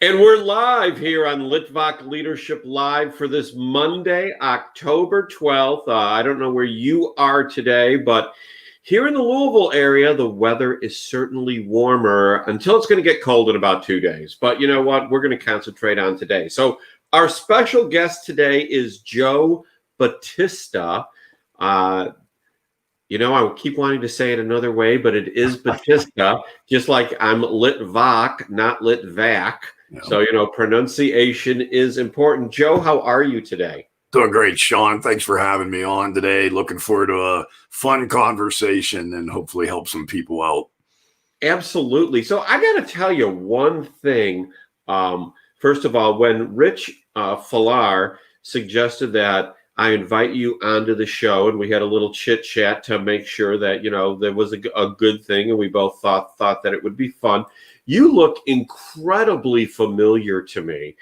And we're live here on Litvak Leadership Live for this Monday, October 12th. I don't know where you are today, but here in the Louisville area, the weather is certainly warmer until it's going to get cold in about 2 days. But you know what? We're going to concentrate on today. So our special guest today is Joe Battista. I keep wanting to say it another way, but it is Battista, just like I'm Litvak, not Litvak. Yeah. So, pronunciation is important. Joe, how are you today? Doing great, Sean. Thanks for having me on today. Looking forward to a fun conversation and hopefully help some people out. Absolutely. So I got to tell you one thing. First of all, when Rich Falar suggested that I invite you onto the show, and we had a little chit chat to make sure that, there was a good thing, and we both thought that it would be fun. You look incredibly familiar to me,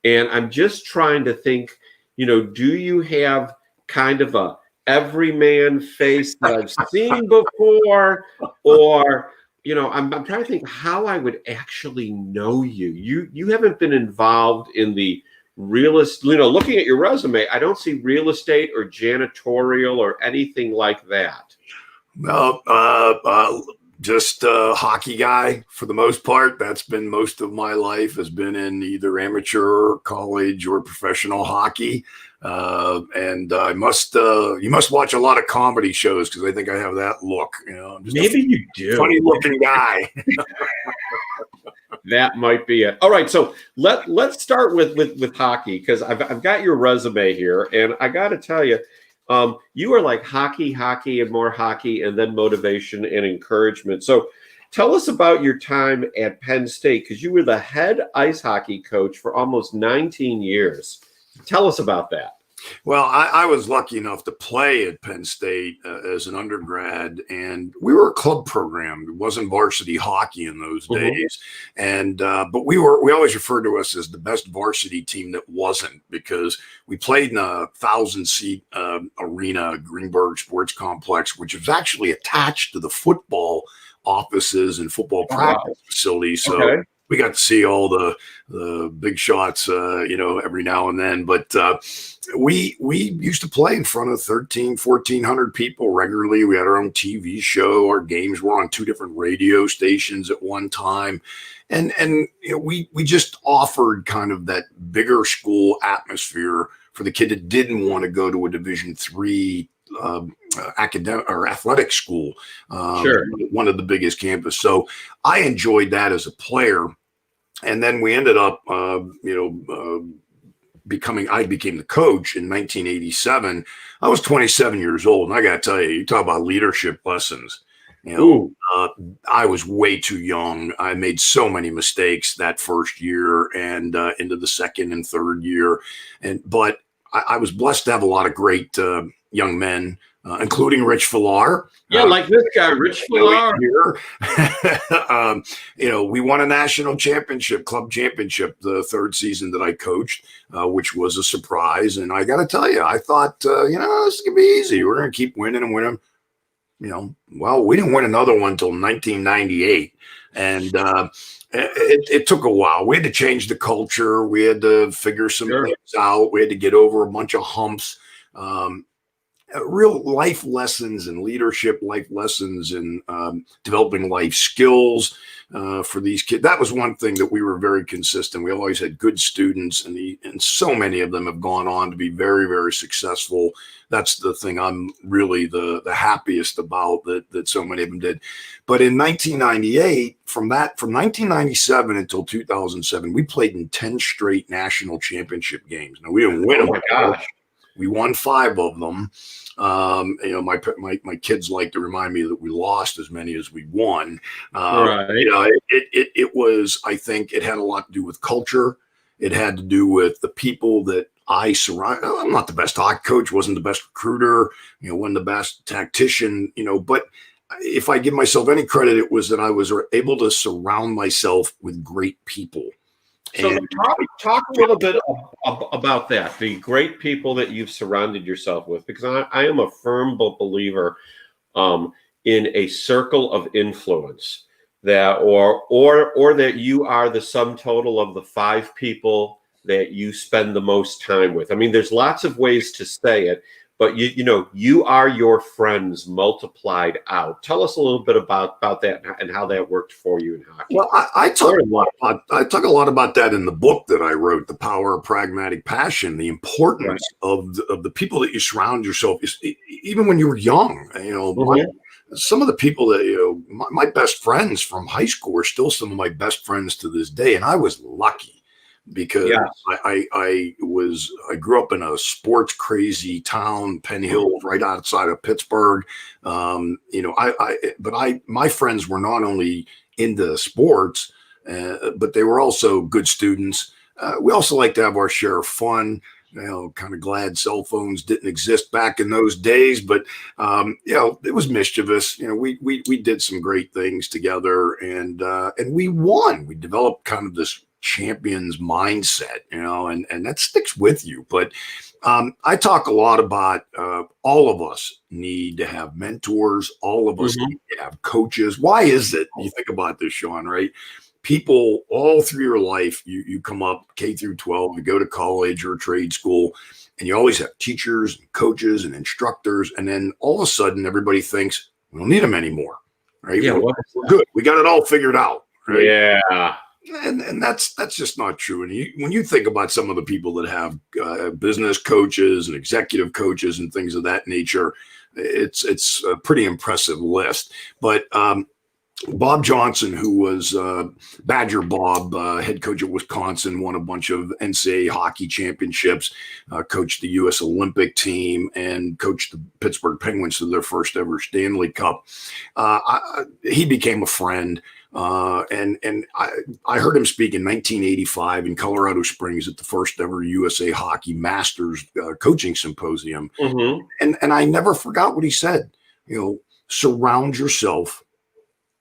and I'm just trying to think, do you have kind of a everyman face that I've seen before, or, I'm trying to think how I would actually know you. You haven't been involved in the real estate, looking at your resume, I don't see real estate or janitorial or anything like that. No, just a hockey guy for the most part. That's been most of my life, has been in either amateur, college, or professional hockey. And you must watch a lot of comedy shows because I think I have that look. I'm just maybe you do. Funny looking guy. That might be it. All right, so let's start with hockey, because I've got your resume here, and I got to tell you, you are like hockey, and more hockey, and then motivation and encouragement. So tell us about your time at Penn State, because you were the head ice hockey coach for almost 19 years. Tell us about that. Well, I was lucky enough to play at Penn State as an undergrad, and we were a club program. It wasn't varsity hockey in those days, and but we always referred to us as the best varsity team that wasn't, because we played in a 1,000-seat arena, Greenberg Sports Complex, which was actually attached to the football offices and football practice facilities. So we got to see all the big shots, every now and then. But we used to play in front of 1,400 people regularly. We had our own TV show. Our games were on 2 different radio stations at one time. And we just offered kind of that bigger school atmosphere for the kid that didn't want to go to a Division III academic or athletic school, one of the biggest campus. So I enjoyed that as a player. And then we ended up, I became the coach in 1987. I was 27 years old. And I got to tell you talk about leadership lessons. I was way too young. I made so many mistakes that first year and into the second and third year. But I was blessed to have a lot of great young men, including Rich Falar. Yeah, like this guy, Rich Falar. We won a national championship, club championship, the 3rd season that I coached, which was a surprise. And I got to tell you, I thought, this could be easy. We're going to keep winning and winning. Well, we didn't win another one until 1998. And it took a while. We had to change the culture. We had to figure some things out. We had to get over a bunch of humps. Real life lessons and leadership life lessons and developing life skills for these kids. That was one thing that we were very consistent. We always had good students, and so many of them have gone on to be very, very successful. That's the thing I'm really the happiest about, that so many of them did. But in 1998, from 1997 until 2007, we played in 10 straight national championship games. Now, we didn't win them. Oh my gosh. We won 5 of them. My kids like to remind me that we lost as many as we won. It was, I think it had a lot to do with culture. It had to do with the people that I surround. I'm not the best hockey coach, wasn't the best recruiter, wasn't the best tactician, but if I give myself any credit, it was that I was able to surround myself with great people. So talk a little bit about that, the great people that you've surrounded yourself with, because I am a firm believer in a circle of influence. that, or that you are the sum total of the 5 people that you spend the most time with. I mean, there's lots of ways to say it, but you are your friends multiplied out. Tell us a little bit about that and how that worked for you in hockey. Well, I talk a lot about that in the book that I wrote, The Power of Pragmatic Passion, the importance of the people that you surround yourself, even when you were young. Some of the people that, my best friends from high school are still some of my best friends to this day. And I was lucky because I grew up in a sports crazy town, Penn Hill, right outside of Pittsburgh. My friends were not only into sports, but they were also good students. We also like to have our share of fun. Kind of glad cell phones didn't exist back in those days, but it was mischievous. We did some great things together, and we won. We developed kind of this champion's mindset, and that sticks with you. But I talk a lot about all of us need to have mentors. All of us need to have coaches. Why is it? You think about this, Sean, right? People all through your life, you come up K through 12, you go to college or trade school, and you always have teachers and coaches and instructors. And then all of a sudden, everybody thinks we don't need them anymore, right? Yeah, we're good. We got it all figured out, right? Yeah. And that's just not true. And when you think about some of the people that have business coaches and executive coaches and things of that nature, it's a pretty impressive list. But Bob Johnson, who was Badger Bob, head coach at Wisconsin, won a bunch of NCAA hockey championships, coached the U.S. Olympic team, and coached the Pittsburgh Penguins to their first ever Stanley Cup. He became a friend. And I heard him speak in 1985 in Colorado Springs at the first ever USA Hockey Masters coaching symposium. And I never forgot what he said. Surround yourself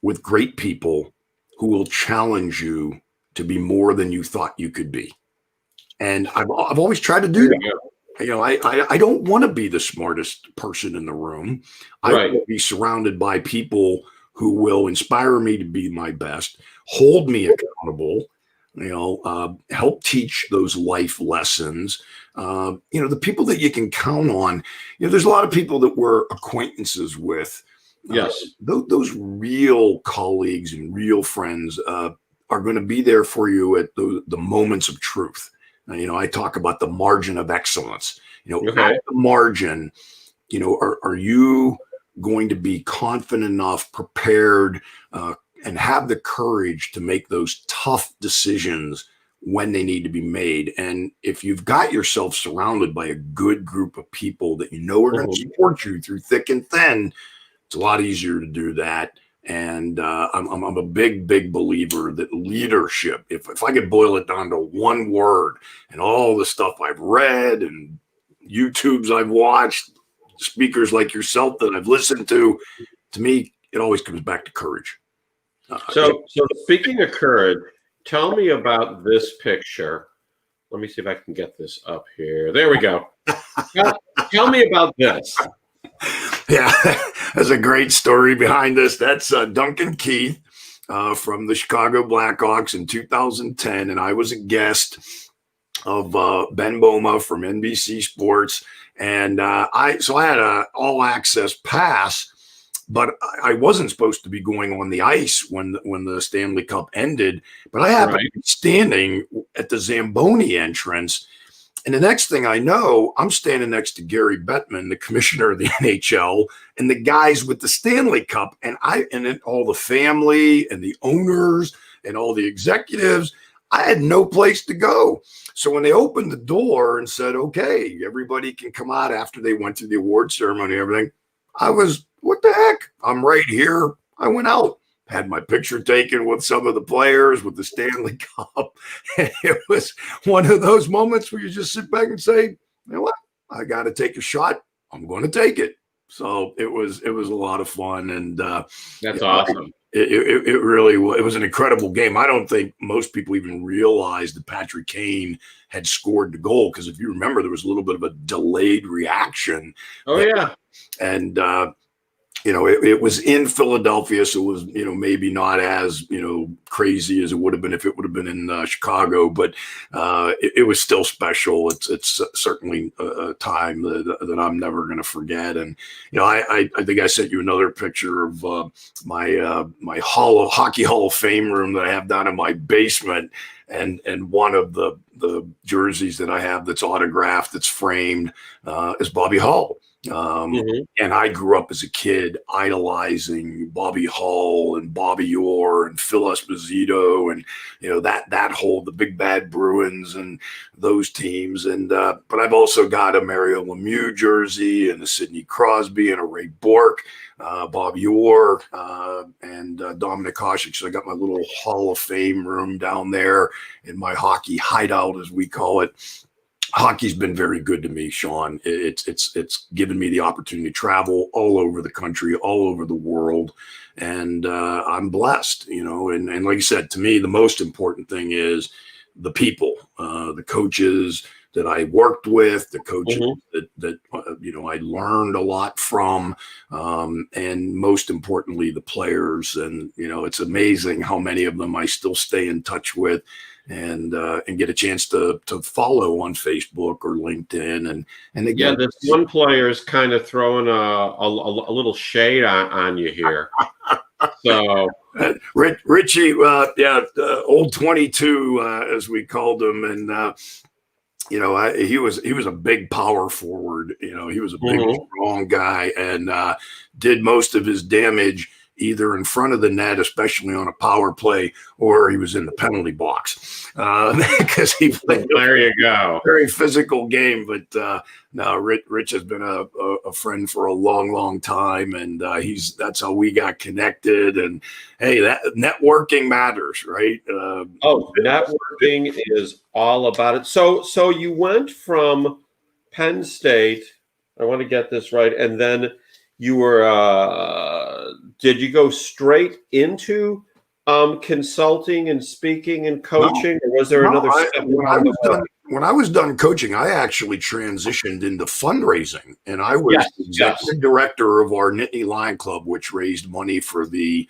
with great people who will challenge you to be more than you thought you could be. And I've always tried to do that. I don't want to be the smartest person in the room. I want to be surrounded by people who will inspire me to be my best, hold me accountable, help teach those life lessons. The people that you can count on. There's a lot of people that we're acquaintances with. Yes. Those real colleagues and real friends are going to be there for you at the moments of truth. I talk about the margin of excellence. At the margin, are you going to be confident enough, prepared, and have the courage to make those tough decisions when they need to be made? And if you've got yourself surrounded by a good group of people that are going to support you through thick and thin, it's a lot easier to do that. And I'm a big believer that leadership, if I could boil it down to one word, and all the stuff I've read and YouTubes I've watched, speakers like yourself that I've listened to me, it always comes back to courage. So speaking of courage, tell me about this picture. Let me see if I can get this up here. There we go. Tell me about this. Yeah, there's a great story behind this. That's Duncan Keith from the Chicago Blackhawks in 2010, and I was a guest of Ben Boma from NBC Sports, and I had a all access pass, but I wasn't supposed to be going on the ice when the Stanley Cup ended. But I happened to be standing at the Zamboni entrance. And the next thing I know, I'm standing next to Gary Bettman, the commissioner of the NHL, and the guys with the Stanley Cup, and then all the family and the owners and all the executives. I had no place to go. So when they opened the door and said, okay, everybody can come out after they went through the award ceremony and everything, I was, what the heck? I'm right here. I went out, had my picture taken with some of the players with the Stanley Cup. And it was one of those moments where you just sit back and say, you know what? I got to take a shot. I'm going to take it. So it was a lot of fun. And that's awesome. It really was. It was an incredible game. I don't think most people even realized that Patrick Kane had scored the goal, because if you remember, there was a little bit of a delayed reaction. Oh, yeah. And it was in Philadelphia, so it was, maybe not as, crazy as it would have been if it would have been in Chicago, but it was still special. It's certainly a time that I'm never going to forget. And, I think I sent you another picture of my Hockey Hall of Fame room that I have down in my basement. And one of the jerseys that I have that's autographed, that's framed, is Bobby Hull. And I grew up as a kid idolizing Bobby Hull and Bobby Orr and Phil Esposito and that whole the Big Bad Bruins and those teams. And but I've also got a Mario Lemieux jersey and a Sidney Crosby and a Ray Bourque, Bobby Orr, and Dominic Hasek. So I got my little Hall of Fame room down there in my hockey hideout, as we call it. Hockey's been very good to me, Sean. It's given me the opportunity to travel all over the country, all over the world, and I'm blessed, And like you said, to me, the most important thing is the people, the coaches that I worked with, the coaches that I learned a lot from, and most importantly, the players. And it's amazing how many of them I still stay in touch with. And get a chance to follow on Facebook or LinkedIn, and again, this one player is kind of throwing a little shade on you here. So Richie, old 22, as we called him, and he was a big power forward. He was a big strong guy, and did most of his damage either in front of the net, especially on a power play, or he was in the penalty box because he played a very physical game. But no, Rich has been a friend for a long, long time, and that's how we got connected. And hey, that networking matters, right? Networking is all about it. So you went from Penn State. I want to get this right, and then you were. Did you go straight into consulting and speaking and coaching, or was there another step? When I was done coaching, I actually transitioned into fundraising, and I was executive director of our Nittany Lion Club, which raised money for the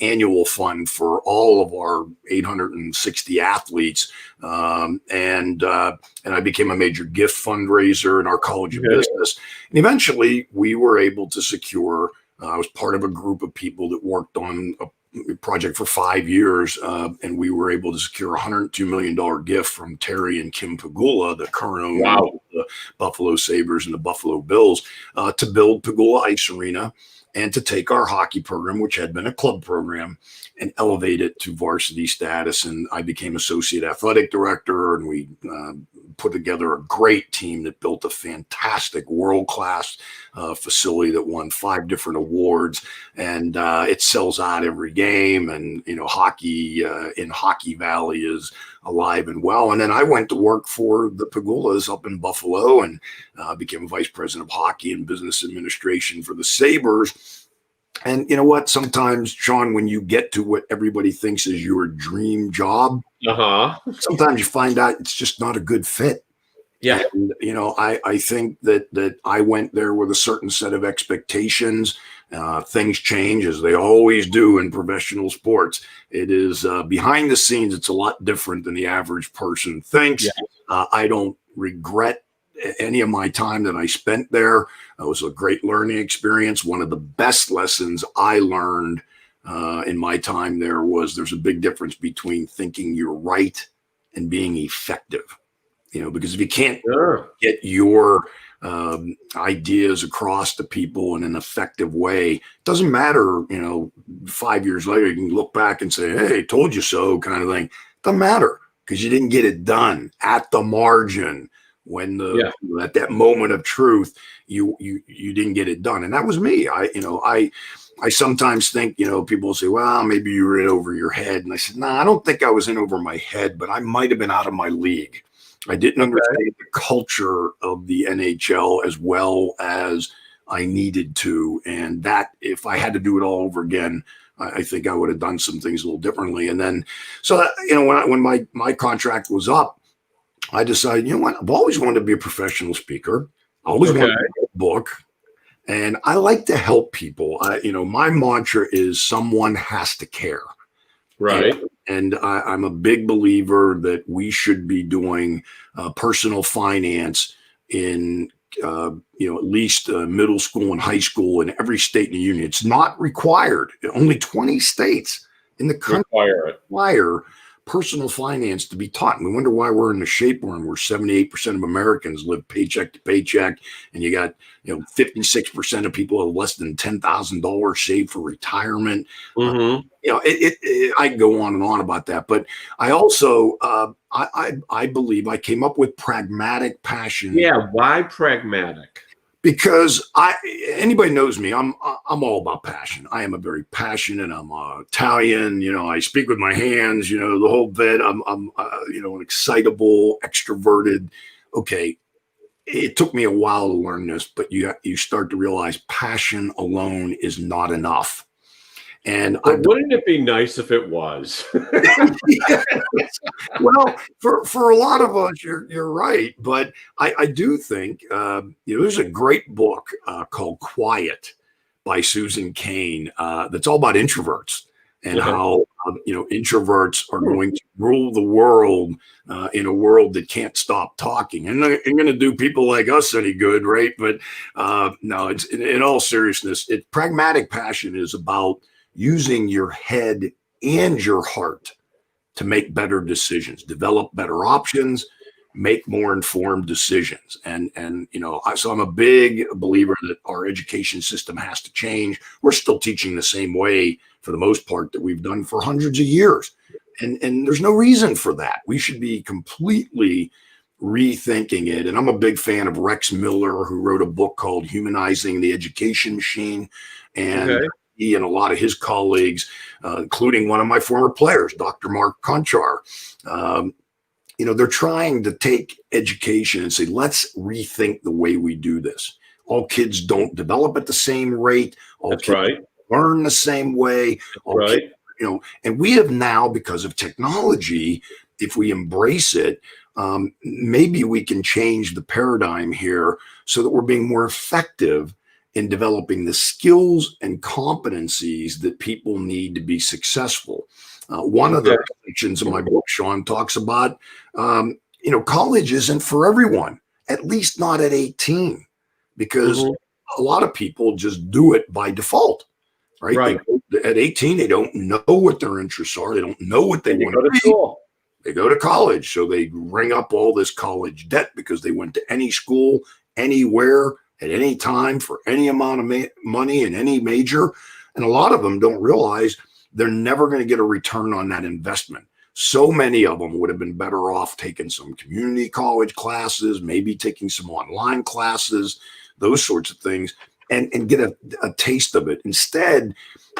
annual fund for all of our 860 athletes, and I became a major gift fundraiser in our College of Business, and eventually we were able to secure. I was part of a group of people that worked on a project for 5 years, and we were able to secure a $102 million gift from Terry and Kim Pegula, the current owner of the Buffalo Sabres and the Buffalo Bills, to build Pegula Ice Arena and to take our hockey program, which had been a club program, and elevate it to varsity status. And I became associate athletic director, and we put together a great team that built a fantastic world-class facility that won 5 different awards, and it sells out every game. And hockey in Hockey Valley is alive and well. And then I went to work for the Pegulas up in Buffalo, and became a vice president of hockey and business administration for the Sabres. And you know what? Sometimes, Sean, when you get to what everybody thinks is your dream job, sometimes you find out it's just not a good fit. Yeah. And, I think that I went there with a certain set of expectations. Things change, as they always do in professional sports. It is behind the scenes. It's a lot different than the average person thinks. Yeah. I don't regret any of my time that I spent there. It was a great learning experience. One of the best lessons I learned in my time there was there's a big difference between thinking you're right and being effective. Because if you can't get your ideas across to people in an effective way, it doesn't matter, 5 years later, you can look back and say, hey, told you so kind of thing. It doesn't matter because you didn't get it done at the margin. When at that moment of truth, you didn't get it done. And that was me. I sometimes think, people say, well, maybe you were in over your head. And I said, no, I don't think I was in over my head, but I might have been out of my league. I didn't understand the culture of the NHL as well as I needed to. And that if I had to do it all over again, I think I would have done some things a little differently. And then, so that, when my contract was up, I decided, I've always wanted to be a professional speaker. I always wanted to write a book. And I like to help people. My mantra is someone has to care. Right. And I'm a big believer that we should be doing personal finance in at least middle school and high school in every state in the union. It's not required. Only 20 states in the country require personal finance to be taught. And we wonder why we're in the shape we're in, where 78% of Americans live paycheck to paycheck, and you got 56% of people have less than $10,000 saved for retirement. Mm-hmm. I can go on and on about that, but I also I believe I came up with pragmatic passion. Yeah, why pragmatic? Because anybody knows me, I'm all about passion. I am a very passionate. I'm Italian. I speak with my hands. The whole bit. I'm an excitable, extroverted. Okay, it took me a while to learn this, but you start to realize passion alone is not enough. And wouldn't it be nice if it was? Well, for a lot of us, you're right, but I do think there's a great book called Quiet by Susan Cain that's all about introverts and how introverts are going to rule the world in a world that can't stop talking, and they're going to do people like us any good, right? But no, it's in all seriousness, pragmatic passion is about using your head and your heart to make better decisions, develop better options, make more informed decisions. And so I'm a big believer that our education system has to change. We're still teaching the same way for the most part that we've done for hundreds of years. And there's no reason for that. We should be completely rethinking it. And I'm a big fan of Rex Miller, who wrote a book called Humanizing the Education Machine. And he and a lot of his colleagues, including one of my former players, Dr. Mark Conchar, they're trying to take education and say, let's rethink the way we do this. All kids don't develop at the same rate. All kids learn the same way. Kids, and we have now, because of technology, if we embrace it, maybe we can change the paradigm here so that we're being more effective in developing the skills and competencies that people need to be successful. One of the sections of my book, Sean, talks about, college isn't for everyone, at least not at 18, because a lot of people just do it by default, right? At 18, they don't know what their interests are. They don't know what they want to be. They go to college. So they ring up all this college debt because they went to any school, anywhere, at any time, for any amount of money in any major. And a lot of them don't realize they're never going to get a return on that investment. So many of them would have been better off taking some community college classes, maybe taking some online classes, those sorts of things, and get a taste of it. Instead,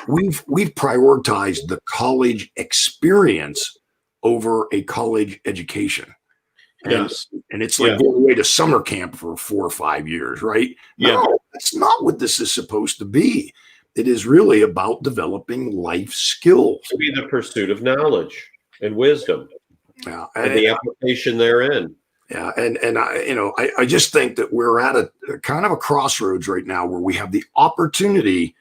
we've prioritized the college experience over a college education. And it's like going away to summer camp for 4 or 5 years, right? No, that's not what this is supposed to be. It is really about developing life skills. To be the pursuit of knowledge and wisdom, and the application therein. Yeah, and I just think that we're at a kind of a crossroads right now where we have the opportunity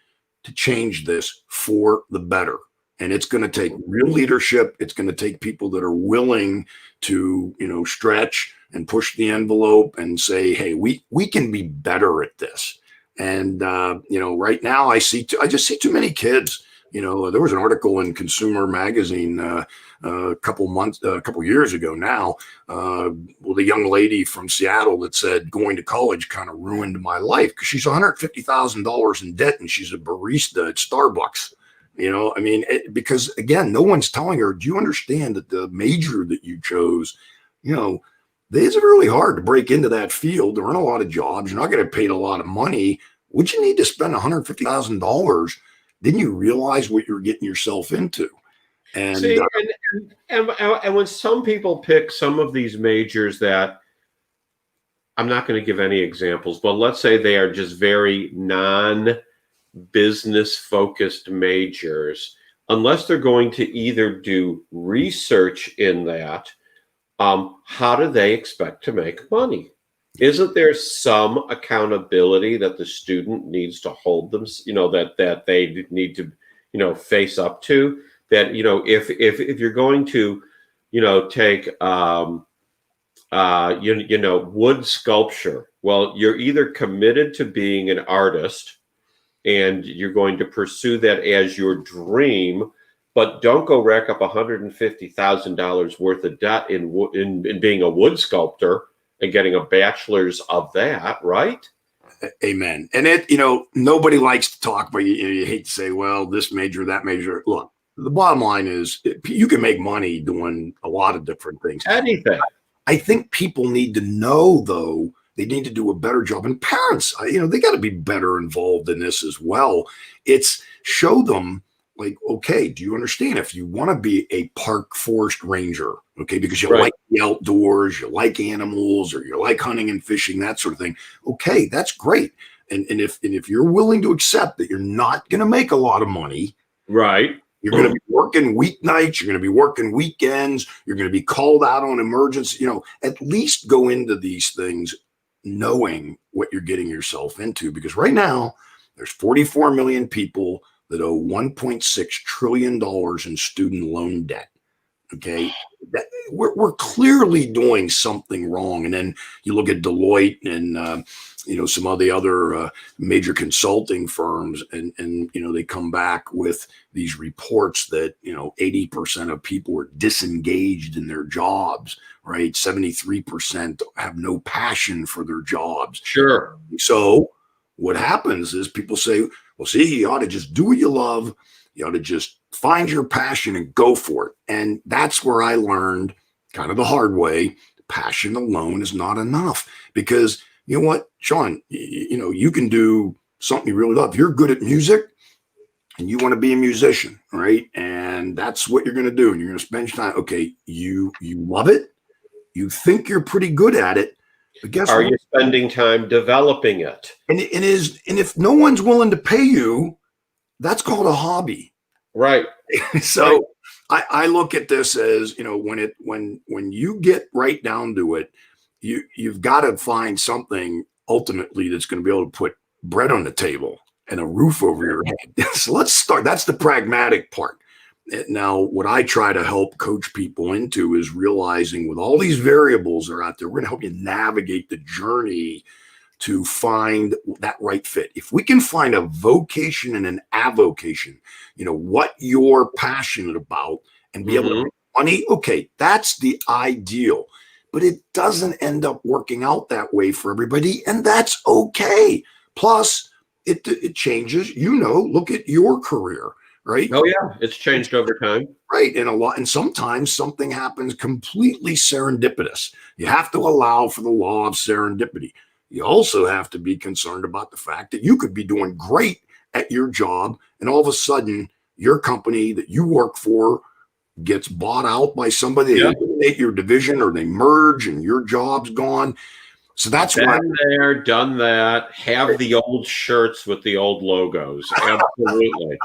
to change this for the better. And it's going to take real leadership. It's going to take people that are willing to, stretch and push the envelope and say, hey, we can be better at this. And, right now I just see too many kids. There was an article in Consumer Magazine a couple years ago now, with a young lady from Seattle that said going to college kind of ruined my life because she's $150,000 in debt and she's a barista at Starbucks. Because again, no one's telling her, do you understand that the major that you chose, it's really hard to break into that field. There aren't a lot of jobs. You're not going to get paid a lot of money. Would you need to spend $150,000? Didn't you realize what you're getting yourself into? And, see, and when some people pick some of these majors that, I'm not going to give any examples, but let's say they are just very non-business focused majors, unless they're going to either do research in that, how do they expect to make money? Isn't there some accountability that the student needs to hold them, that they need to, face up to? That, if you're going to, take, wood sculpture, well, you're either committed to being an artist and you're going to pursue that as your dream, but don't go rack up $150,000 worth of debt in being a wood sculptor and getting a bachelor's of that, right? Amen. And nobody likes to talk, but you hate to say, well, this major, that major. Look, the bottom line is you can make money doing a lot of different things. Anything. I think people need to know, though, they need to do a better job. And parents, they got to be better involved in this as well. It's show them, like, okay, do you understand if you want to be a park forest ranger, okay, because you like the outdoors, you like animals, or you like hunting and fishing, that sort of thing. Okay, that's great. And if you're willing to accept that you're not going to make a lot of money, right? You're going to be working weeknights. You're going to be working weekends. You're going to be called out on emergency. At least go into these things knowing what you're getting yourself into. Because right now, there's 44 million people that owe $1.6 trillion in student loan debt. Okay, we're clearly doing something wrong. And then you look at Deloitte and some of the other major consulting firms, and they come back with these reports that 80% of people are disengaged in their jobs, right? 73% have no passion for their jobs. Sure. So what happens is people say, well, see, you ought to just do what you love. You ought to just find your passion and go for it. And that's where I learned kind of the hard way. Passion alone is not enough, because you know what, Sean, you can do something you really love. If you're good at music and you want to be a musician, right? And that's what you're going to do. And you're going to spend your time. Okay. You love it. You think you're pretty good at it. But guess what? Are you spending time developing it? And if no one's willing to pay you, that's called a hobby. Right. So right. I look at this as, when you get right down to it, you've got to find something ultimately that's going to be able to put bread on the table and a roof over your head. So let's start. That's the pragmatic part. Now, what I try to help coach people into is realizing with all these variables that are out there, we're going to help you navigate the journey to find that right fit. If we can find a vocation and an avocation, what you're passionate about and be able to make money, okay, that's the ideal. But it doesn't end up working out that way for everybody, and that's okay. Plus, it changes. Look at your career, right? Oh yeah, it's changed over time, right? And sometimes something happens completely serendipitous. You have to allow for the law of serendipity. You also have to be concerned about the fact that you could be doing great at your job, and all of a sudden, your company that you work for gets bought out by somebody. They eliminate your division, or they merge, and your job's gone. So that's why. Been there, done that. Have the old shirts with the old logos. Absolutely.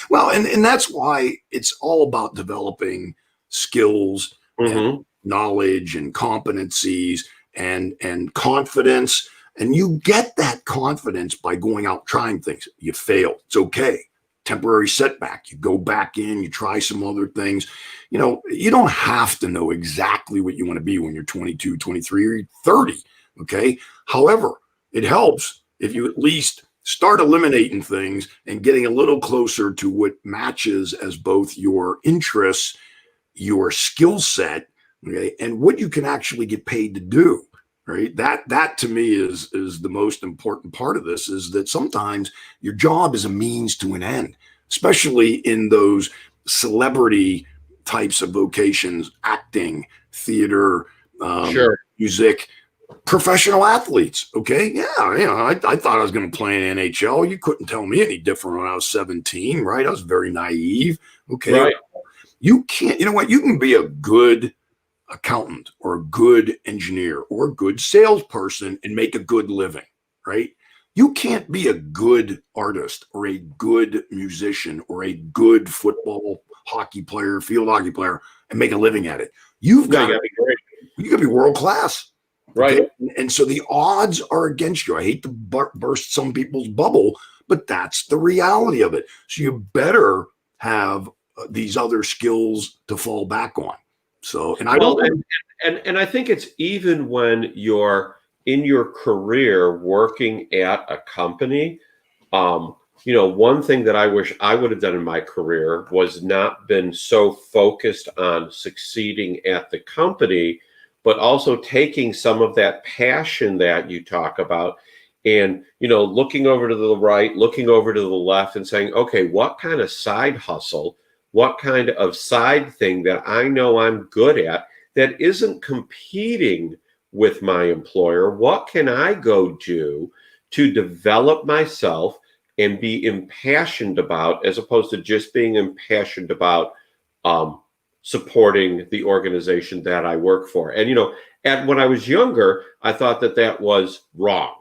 Well, and that's why it's all about developing skills, and knowledge, and competencies, and confidence. And you get that confidence by going out trying things. You fail. It's okay. Temporary setback. You go back in, you try some other things. You don't have to know exactly what you want to be when you're 22, 23, or 30. Okay. However, it helps if you at least start eliminating things and getting a little closer to what matches as both your interests, your skill set, okay, and what you can actually get paid to do. Right. That to me is the most important part of this, is that sometimes your job is a means to an end, especially in those celebrity types of vocations, acting, theater, music, professional athletes. Okay. Yeah. I thought I was going to play in NHL. You couldn't tell me any different when I was 17. Right. I was very naive. Okay. Right. You can't, you can be a good accountant or a good engineer or a good salesperson and make a good living, right? You can't be a good artist or a good musician or a good football, hockey player, field hockey player and make a living at it. You got to be world class. Right. Okay? And so the odds are against you. I hate to burst some people's bubble, but that's the reality of it. So you better have these other skills to fall back on. So, and I Well, don't. and I think it's even when you're in your career working at a company. One thing that I wish I would have done in my career was not been so focused on succeeding at the company, but also taking some of that passion that you talk about and, looking over to the right, looking over to the left and saying, okay, what kind of side hustle, what kind of side thing that I know I'm good at that isn't competing with my employer? What can I go do to develop myself and be impassioned about, as opposed to just being impassioned about supporting the organization that I work for? And, when I was younger, I thought that was wrong.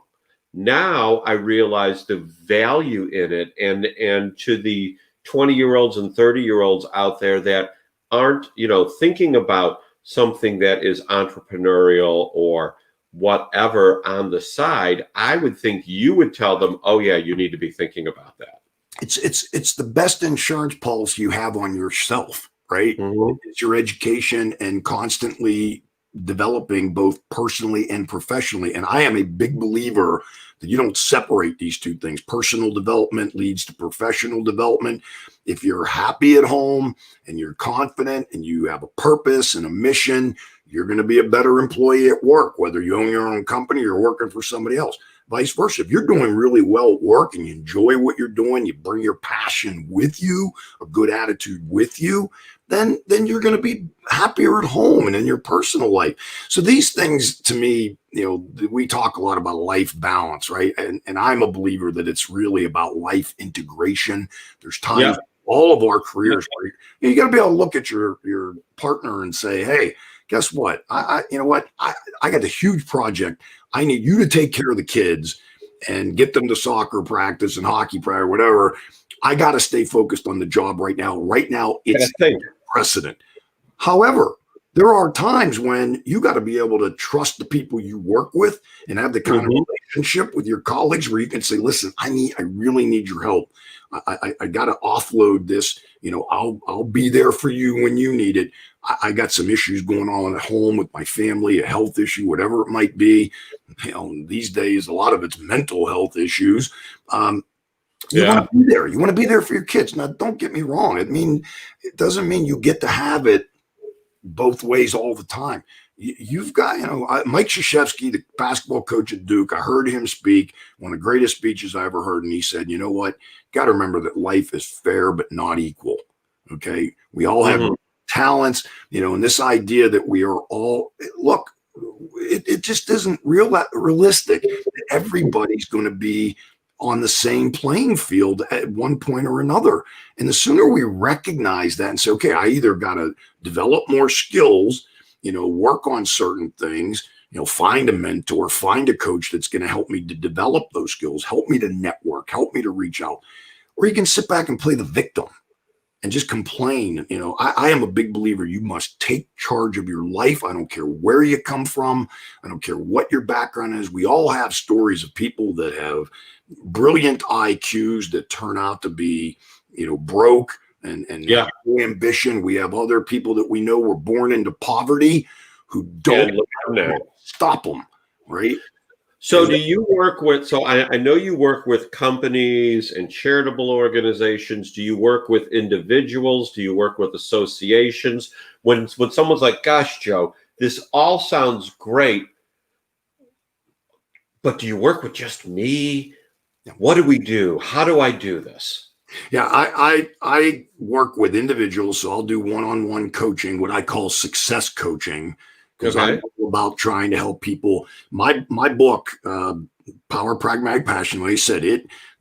Now I realize the value in it. And to the 20-year-olds and 30-year-olds out there that aren't, thinking about something that is entrepreneurial or whatever on the side, I would think you would tell them, oh yeah, you need to be thinking about that. It's the best insurance policy you have on yourself, right? Mm-hmm. It's your education and constantly developing both personally and professionally. And I am a big believer that you don't separate these two things. Personal development leads to professional development. If you're happy at home and you're confident and you have a purpose and a mission, you're going to be a better employee at work, whether you own your own company or working for somebody else. Vice versa. If you're doing really well at work and you enjoy what you're doing, you bring your passion with you, a good attitude with you, then you're going to be happier at home and in your personal life. So these things, to me, we talk a lot about life balance, right? And I'm a believer that it's really about life integration. There's times all of our careers where you got to be able to look at your partner and say, hey, guess what? I got a huge project. I need you to take care of the kids and get them to soccer practice and hockey practice or whatever. I got to stay focused on the job right now. Right now, it's precedent. However, there are times when you got to be able to trust the people you work with and have the kind of relationship with your colleagues where you can say, listen, I really need your help. I got to offload this. I'll be there for you when you need it. I got some issues going on at home with my family, a health issue, whatever it might be. These days, a lot of it's mental health issues. You want to be there. You want to be there for your kids. Now, don't get me wrong. It doesn't mean you get to have it both ways all the time. You've got, Mike Krzyzewski, the basketball coach at Duke. I heard him speak, one of the greatest speeches I ever heard. And he said, you know what? Got to remember that life is fair, but not equal. Okay. We all have talents, and this idea that we are all, look, it just isn't realistic. Everybody's going to be on the same playing field at one point or another. And the sooner we recognize that and say, okay, I either got to develop more skills, work on certain things, find a mentor, find a coach that's going to help me to develop those skills, help me to network, help me to reach out, or you can sit back and play the victim and just complain. I am a big believer. You must take charge of your life. I don't care where you come from. I don't care what your background is. We all have stories of people that have brilliant IQs that turn out to be, broke and have no ambition. We have other people that we know were born into poverty who don't stop them, right? So do you work with, I know you work with companies and charitable organizations. Do you work with individuals? Do you work with associations? When someone's like, gosh, Joe, this all sounds great, but do you work with just me? What do we do? How do I do this? Yeah, I work with individuals, so I'll do one-on-one coaching, what I call success coaching, because I'm all about trying to help people. My book, Power, Pragmatic, Passion, like I said,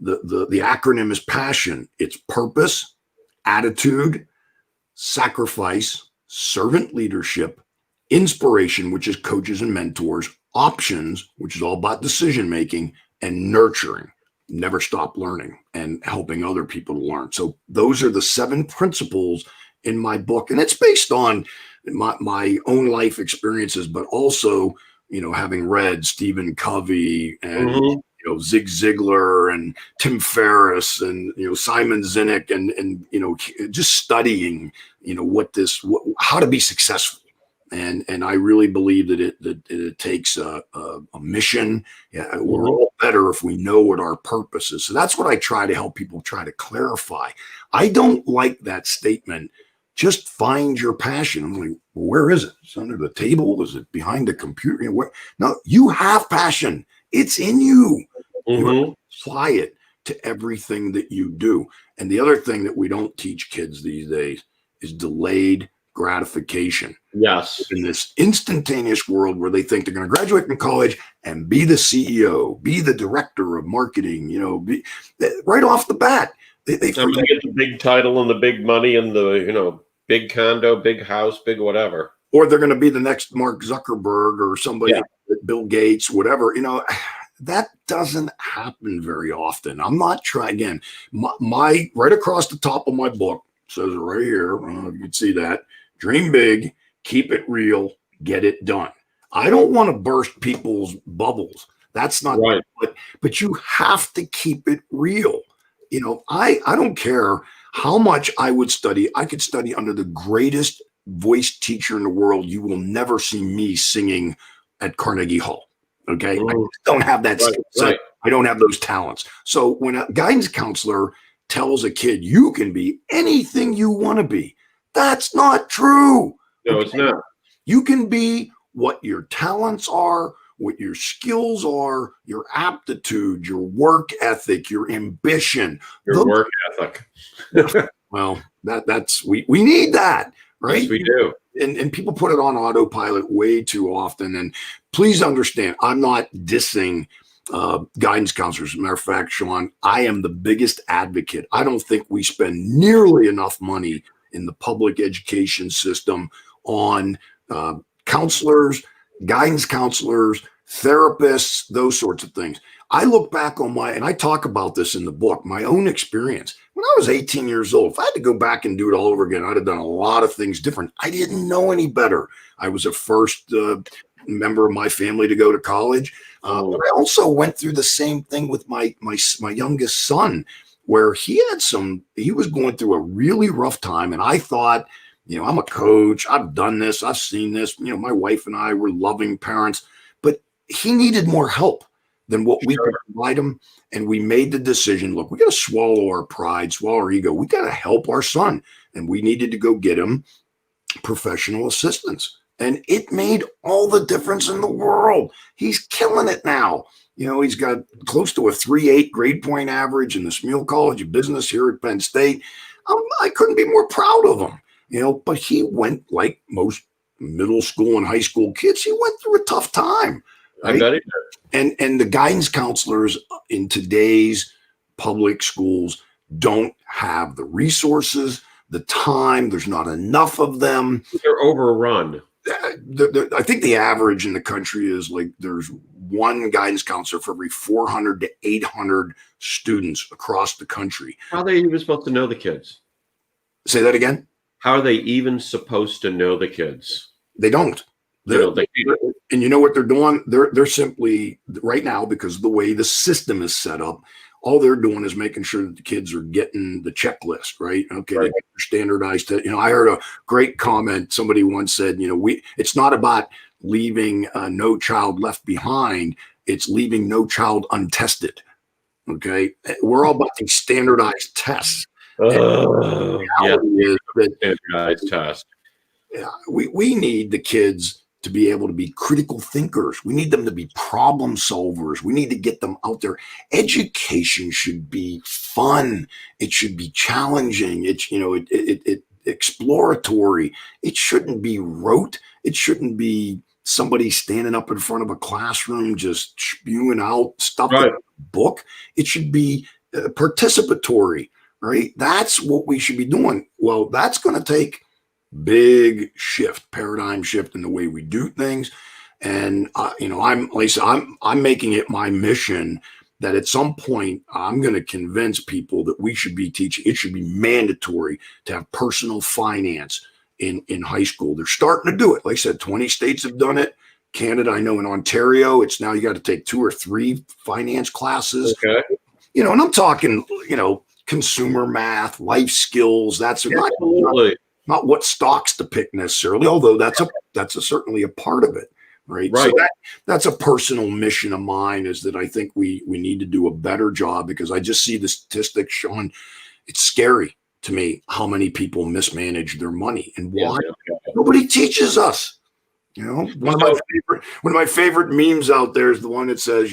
the acronym is PASSION. It's purpose, attitude, sacrifice, servant leadership, inspiration, which is coaches and mentors, options, which is all about decision making, and nurturing. Never stop learning and helping other people to learn. So those are the 7 principles in my book. And it's based on my own life experiences, but also, having read Stephen Covey and Zig Ziglar and Tim Ferriss and Simon Sinek and just studying how to be successful. And I really believe that it takes a mission. Yeah, we're all better if we know what our purpose is. So that's what I try to help people try to clarify. I don't like that statement, just find your passion. I'm like, well, where is it? It's under the table? Is it behind the computer? No, you have passion. It's in you. You apply it to everything that you do. And the other thing that we don't teach kids these days is delayed gratification. Yes. In this instantaneous world where they think they're going to graduate from college and be the CEO, be the director of marketing, right off the bat. They get the big title and the big money and the, big condo, big house, big whatever. Or they're going to be the next Mark Zuckerberg or somebody, Bill Gates, whatever, that doesn't happen very often. I'm not trying, again, my right across the top of my book says it right here. I don't know if you can see that. Dream big, keep it real, get it done. I don't want to burst people's bubbles. That's not right. But you have to keep it real. I don't care how much I would study. I could study under the greatest voice teacher in the world. You will never see me singing at Carnegie Hall. Okay. I don't have that skill set. I don't have those talents. So when a guidance counselor tells a kid you can be anything you want to be, that's not true. No, it's not. You can be what your talents are, what your skills are, your aptitude, your work ethic, your ambition. Your work ethic. Well, that's we need that, right? Yes, we do. And people put it on autopilot way too often. And please understand, I'm not dissing guidance counselors. As a matter of fact, Sean, I am the biggest advocate. I don't think we spend nearly enough money in the public education system on counselors, guidance counselors, therapists, those sorts of things. I look back on and I talk about this in the book, my own experience. When I was 18 years old, if I had to go back and do it all over again, I'd have done a lot of things different. I didn't know any better. I was a first member of my family to go to college. But I also went through the same thing with my youngest son, where he was going through a really rough time. And I thought, I'm a coach. I've done this. I've seen this. My wife and I were loving parents, but he needed more help than what we could provide him. And we made the decision, look, we got to swallow our pride, swallow our ego. We got to help our son. And we needed to go get him professional assistance. And it made all the difference in the world. He's killing it now. He's got close to a 3.8 grade point average in the Smeal College of Business here at Penn State. I couldn't be more proud of him, but he went like most middle school and high school kids. He went through a tough time. Right? I bet he did. And the guidance counselors in today's public schools don't have the resources, the time. There's not enough of them. They're overrun. I think the average in the country is like there's one guidance counselor for every 400 to 800 students across the country. How are they even supposed to know the kids? Say that again? How are they even supposed to know the kids? They don't. And you know what they're doing? They're simply, right now, because of the way the system is set up, all they're doing is making sure that the kids are getting the checklist, right? Okay, right. They get standardized. I heard a great comment. Somebody once said, it's not about leaving no child left behind. It's leaving no child untested. Okay, we're all about these standardized tests. Standardized test. Yeah, we need the kids to be able to be critical thinkers. We need them to be problem solvers. We need to get them out there. Education should be fun. It should be challenging. It's exploratory. It shouldn't be rote. It shouldn't be somebody standing up in front of a classroom just spewing out stuff in a book. It should be participatory, right? That's what we should be doing. Well, that's going to take big paradigm shift in the way we do things. And, I'm making it my mission that at some point I'm going to convince people that we should be teaching. It should be mandatory to have personal finance in high school. They're starting to do it. Like I said, 20 states have done it. Canada. I know in Ontario, it's now you got to take 2 or 3 finance classes. Okay. And I'm talking, consumer math, life skills. That's not what stocks to pick necessarily, although that's certainly a part of it. Right. Right. So that's a personal mission of mine, is that I think we need to do a better job, because I just see the statistics, Sean. It's scary to me how many people mismanage their money and why. Nobody teaches us. One of my favorite memes out there is the one that says,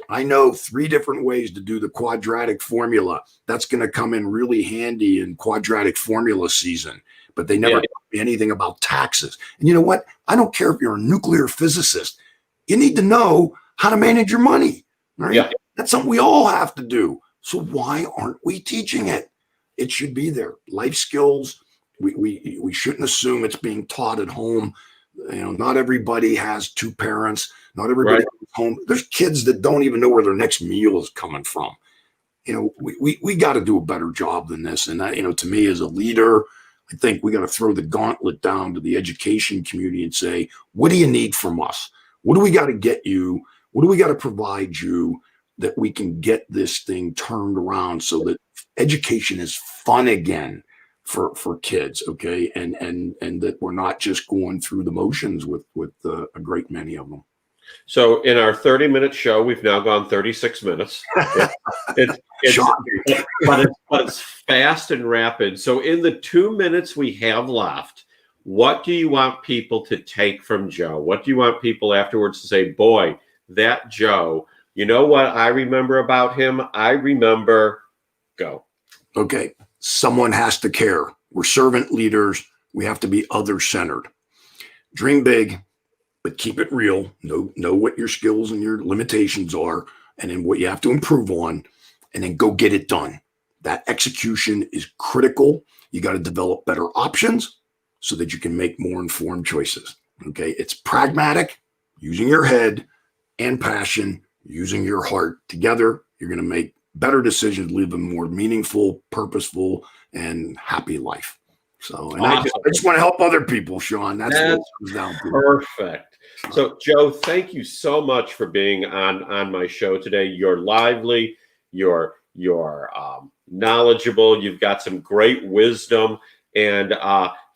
I know 3 different ways to do the quadratic formula. That's going to come in really handy in quadratic formula season, but they never taught me anything about taxes. And you know what? I don't care if you're a nuclear physicist. You need to know how to manage your money. Right? Yeah. That's something we all have to do. So why aren't we teaching it? It should be there. Life skills. We shouldn't assume it's being taught at home. Not everybody has 2 parents. Not everybody goes home. There's kids that don't even know where their next meal is coming from. We got to do a better job than this. And to me, as a leader, I think we got to throw the gauntlet down to the education community and say, what do you need from us? What do we got to get you? What do we got to provide you that we can get this thing turned around so that education is fun again for kids, okay? And that we're not just going through the motions with a great many of them. So in our 30-minute show, we've now gone 36 minutes. But it's fast and rapid. So in the 2 minutes we have left, what do you want people to take from Joe? What do you want people afterwards to say, boy, that Joe, you know what I remember about him? I remember, go. Okay. Someone has to care. We're servant leaders. We have to be other-centered. Dream big, but keep it real. Know what your skills and your limitations are, and then what you have to improve on, and then go get it done. That execution is critical. You got to develop better options so that you can make more informed choices. Okay. It's pragmatic, using your head, and passion, using your heart. Together, you're going to make better decisions, live a more meaningful, purposeful, and happy life. So, and awesome. I just want to help other people, Sean. That's what it comes down to. Perfect. So, Joe, thank you so much for being on my show today. You're lively, you're knowledgeable, you've got some great wisdom, and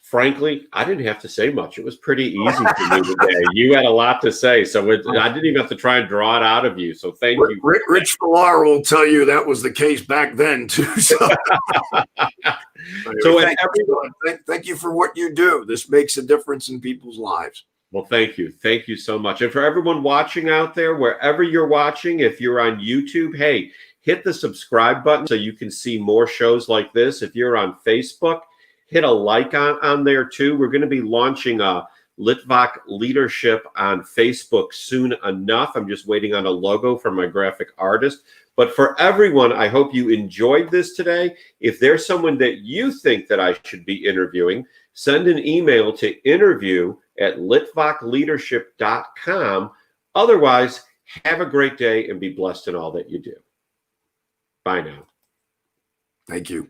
frankly, I didn't have to say much. It was pretty easy for me today. You had a lot to say, so I didn't even have to try and draw it out of you. So thank you. Rich Villar will tell you that was the case back then too. So, thank you for what you do. This makes a difference in people's lives. Well, thank you. Thank you so much. And for everyone watching out there, wherever you're watching, if you're on YouTube, hey, hit the subscribe button so you can see more shows like this. If you're on Facebook, hit a like on there too. We're going to be launching a Litvak Leadership on Facebook soon enough. I'm just waiting on a logo from my graphic artist. But for everyone, I hope you enjoyed this today. If there's someone that you think that I should be interviewing, send an email to interview@litvakleadership.com. Otherwise, have a great day and be blessed in all that you do. Bye now. Thank you.